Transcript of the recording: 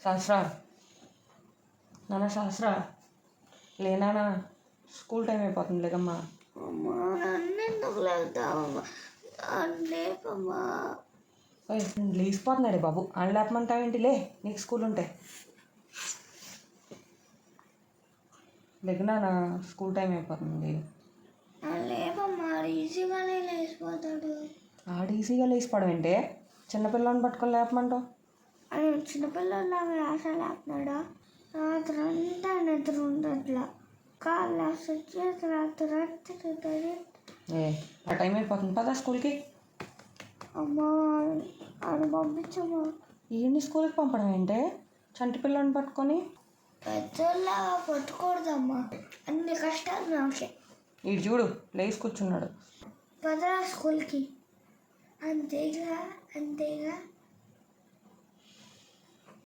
సహస్రా, నాన్న సహస్రా, లేనా? School time అయిపోతుంది లేకమ్మా. అమ్మా నన్ను ఎందుకు లేపుతావమ్మా? లేపమ్మా. లేచిపోతున్నాడే బాబు, అని లేపమంటావేంటి? లే, నీకు స్కూల్ ఉంటే లేకనా? స్కూల్ టైం అయిపోతుంది. లేపమ్మా, ఈజీగానే లేచిపోతాడు. ఆడు ఈజీగా లేచిపోవడం ఏంటే? చిన్నపిల్లని పట్టుకొని లేపమంటావు? అది చిన్నపిల్లలాగా ఆశ లేపుతున్నాడా? రాత్రి అంతా నిద్ర ఉండట్లా, కాళ్ళు చేతి రాత్రి. ఆ టైం అయిపోతుంది, పదా స్కూల్కి. అమ్మా అది పంపించమ్మా. ఈయన్ని స్కూల్కి పంపడం ఏంటే చంటి పిల్లని పట్టుకొని? పెద్దోళ్ళగా పట్టుకూడదమ్మా, అన్ని కష్టాలు నాకే. ఇటు చూడు, లేచి కూర్చున్నాడు. పదరా స్కూల్కి. అంతేగా.